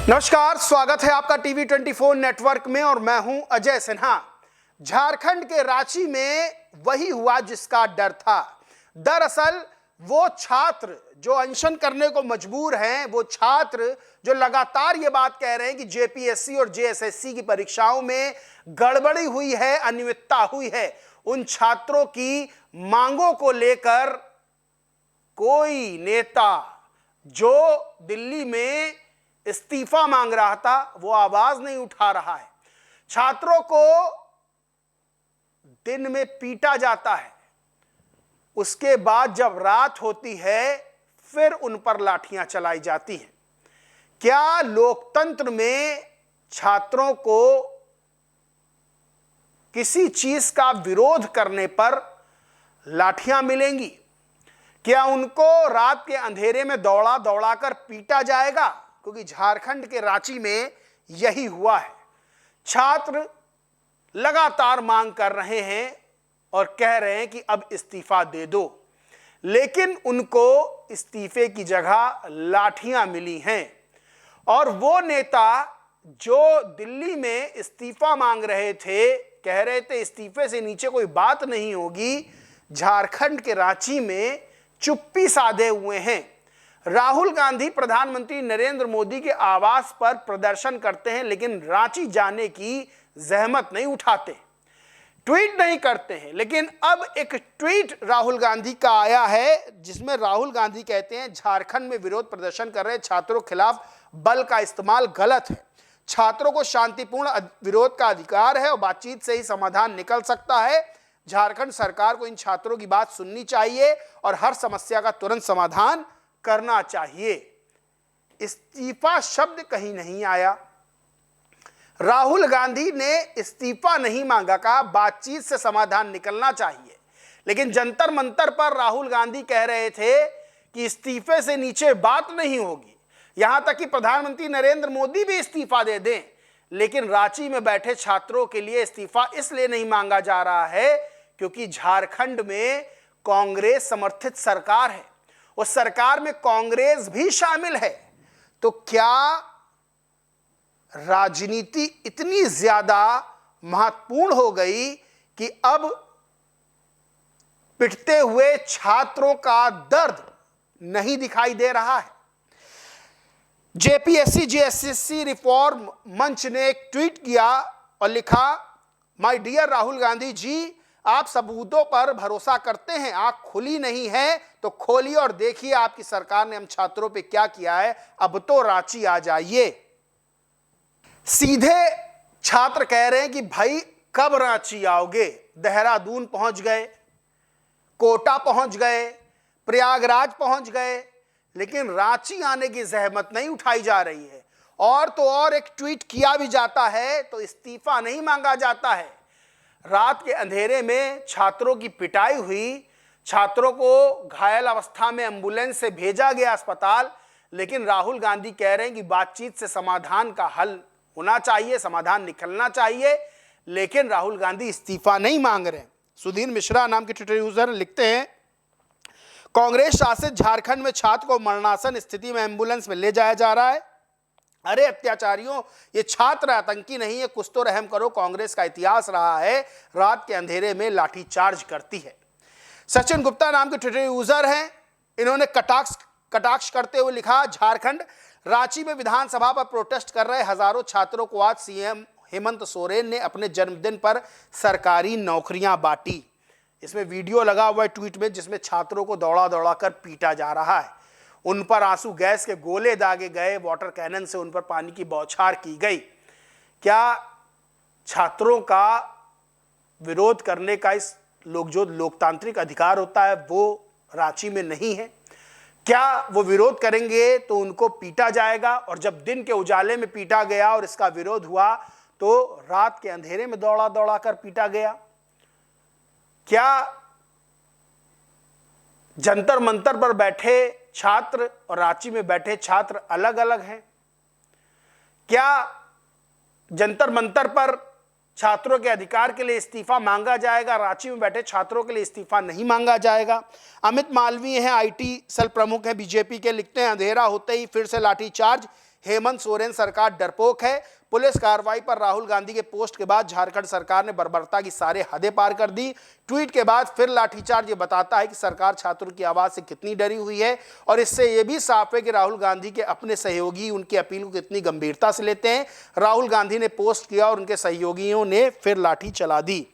नमस्कार, स्वागत है आपका टीवी 24 नेटवर्क में और मैं हूं अजय सिन्हा। झारखंड के रांची में वही हुआ जिसका डर था। दरअसल वो छात्र जो अनशन करने को मजबूर हैं, वो छात्र जो लगातार ये बात कह रहे हैं कि जेपीएससी और जेएसएससी की परीक्षाओं में गड़बड़ी हुई है, अनियमितता हुई है, उन छात्रों की मांगों को लेकर कोई नेता जो दिल्ली में इस्तीफा मांग रहा था वो आवाज नहीं उठा रहा है। छात्रों को दिन में पीटा जाता है, उसके बाद जब रात होती है फिर उन पर लाठियां चलाई जाती हैं। क्या लोकतंत्र में छात्रों को किसी चीज का विरोध करने पर लाठियां मिलेंगी? क्या उनको रात के अंधेरे में दौड़ा दौड़ाकर पीटा जाएगा? क्योंकि झारखंड के रांची में यही हुआ है। छात्र लगातार मांग कर रहे हैं और कह रहे हैं कि अब इस्तीफा दे दो, लेकिन उनको इस्तीफे की जगह लाठियां मिली हैं। और वो नेता जो दिल्ली में इस्तीफा मांग रहे थे, कह रहे थे इस्तीफे से नीचे कोई बात नहीं होगी, झारखंड के रांची में चुप्पी साधे हुए हैं। राहुल गांधी प्रधानमंत्री नरेंद्र मोदी के आवास पर प्रदर्शन करते हैं, लेकिन रांची जाने की जहमत नहीं उठाते, ट्वीट नहीं करते हैं। लेकिन अब एक ट्वीट राहुल गांधी का आया है जिसमें राहुल गांधी कहते हैं झारखंड में विरोध प्रदर्शन कर रहे छात्रों के खिलाफ बल का इस्तेमाल गलत है। छात्रों को शांतिपूर्ण विरोध का अधिकार है और बातचीत से ही समाधान निकल सकता है। झारखंड सरकार को इन छात्रों की बात सुननी चाहिए और हर समस्या का तुरंत समाधान करना चाहिए। इस्तीफा शब्द कहीं नहीं आया। राहुल गांधी ने इस्तीफा नहीं मांगा, कहा बातचीत से समाधान निकलना चाहिए। लेकिन जंतर मंतर पर राहुल गांधी कह रहे थे कि इस्तीफे से नीचे बात नहीं होगी, यहां तक कि प्रधानमंत्री नरेंद्र मोदी भी इस्तीफा दे दें। लेकिन रांची में बैठे छात्रों के लिए इस्तीफा इसलिए नहीं मांगा जा रहा है क्योंकि झारखंड में कांग्रेस समर्थित सरकार है, उस सरकार में कांग्रेस भी शामिल है। तो क्या राजनीति इतनी ज्यादा महत्वपूर्ण हो गई कि अब पिटते हुए छात्रों का दर्द नहीं दिखाई दे रहा है? जेपीएससी जेएसएससी रिफॉर्म मंच ने एक ट्वीट किया और लिखा, माय डियर राहुल गांधी जी, आप सबूतों पर भरोसा करते हैं, आंख खुली नहीं है तो खोलिए और देखिए आपकी सरकार ने हम छात्रों पे क्या किया है। अब तो रांची आ जाइए। सीधे छात्र कह रहे हैं कि भाई कब रांची आओगे? देहरादून पहुंच गए, कोटा पहुंच गए, प्रयागराज पहुंच गए, लेकिन रांची आने की जहमत नहीं उठाई जा रही है। और तो और एक ट्वीट किया भी जाता है तो इस्तीफा नहीं मांगा जाता है। रात के अंधेरे में छात्रों की पिटाई हुई, छात्रों को घायल अवस्था में एम्बुलेंस से भेजा गया अस्पताल, लेकिन राहुल गांधी कह रहे हैं कि बातचीत से समाधान का हल होना चाहिए, समाधान निकलना चाहिए, लेकिन राहुल गांधी इस्तीफा नहीं मांग रहे। सुधीर मिश्रा नाम के ट्विटर यूजर लिखते हैं, कांग्रेस शासित झारखंड में छात्र को मरणासन स्थिति में एम्बुलेंस में ले जाया जा रहा है। अरे अत्याचारियों, ये छात्र आतंकी नहीं है, कुछ तो रहम करो। कांग्रेस का इतिहास रहा है रात के अंधेरे में लाठीचार्ज करती है। सचिन गुप्ता नाम के ट्विटर यूजर हैं, इन्होंने कटाक्ष करते हुए लिखा, झारखंड रांची में विधानसभा पर प्रोटेस्ट कर रहे हजारों छात्रों को आज सीएम हेमंत सोरेन ने अपने जन्मदिन पर सरकारी नौकरियां बांटी। इसमें वीडियो लगा हुआ है ट्वीट में जिसमें छात्रों को दौड़ा दौड़ा कर पीटा जा रहा है, उन पर आंसू गैस के गोले दागे गए, वाटर कैनन से उन पर पानी की बौछार की गई। क्या छात्रों का विरोध करने का जो लोकतांत्रिक अधिकार होता है वो रांची में नहीं है? क्या वो विरोध करेंगे तो उनको पीटा जाएगा? और जब दिन के उजाले में पीटा गया और इसका विरोध हुआ तो रात के अंधेरे में दौड़ा दौड़ा कर पीटा गया। क्या जंतर मंतर पर बैठे छात्र और रांची में बैठे छात्र अलग अलग हैं? क्या जंतर मंतर पर छात्रों के अधिकार के लिए इस्तीफा मांगा जाएगा, रांची में बैठे छात्रों के लिए इस्तीफा नहीं मांगा जाएगा? अमित मालवीय हैं, आईटी सेल प्रमुख हैं बीजेपी के, लिखते हैं अंधेरा होते ही फिर से लाठीचार्ज, हेमंत सोरेन सरकार डरपोक है। पुलिस कार्रवाई पर राहुल गांधी के पोस्ट के बाद झारखंड सरकार ने बर्बरता की सारे हदें पार कर दी। ट्वीट के बाद फिर लाठीचार्ज ये बताता है कि सरकार छात्रों की आवाज से कितनी डरी हुई है और इससे यह भी साफ है कि राहुल गांधी के अपने सहयोगी उनकी अपील को कितनी गंभीरता से लेते हैं। राहुल गांधी ने पोस्ट किया और उनके सहयोगियों ने फिर लाठी चला दी।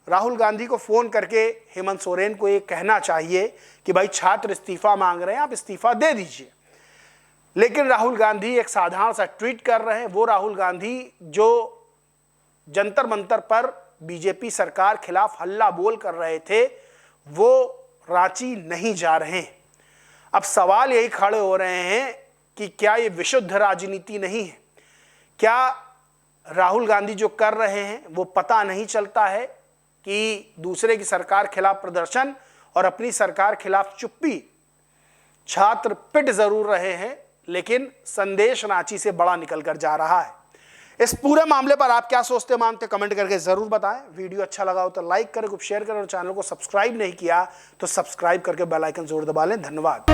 राहुल गांधी को फोन करके हेमंत सोरेन को ये कहना चाहिए कि भाई छात्र इस्तीफा मांग रहे हैं, आप इस्तीफा दे दीजिए। लेकिन राहुल गांधी एक साधारण सा ट्वीट कर रहे हैं। वो राहुल गांधी जो जंतर मंतर पर बीजेपी सरकार खिलाफ हल्ला बोल कर रहे थे, वो रांची नहीं जा रहे हैं। अब सवाल यही खड़े हो रहे हैं कि क्या ये विशुद्ध राजनीति नहीं है? क्या राहुल गांधी जो कर रहे हैं वो पता नहीं चलता है कि दूसरे की सरकार खिलाफ प्रदर्शन और अपनी सरकार खिलाफ चुप्पी? छात्र पिट जरूर रहे हैं लेकिन संदेश रांची से बड़ा निकल कर जा रहा है। इस पूरे मामले पर आप क्या सोचते मानते कमेंट करके जरूर बताएं। वीडियो अच्छा लगा हो तो लाइक करें, खूब शेयर करें और चैनल को सब्सक्राइब नहीं किया तो सब्सक्राइब करके बेल आइकन जरूर दबा लें। धन्यवाद।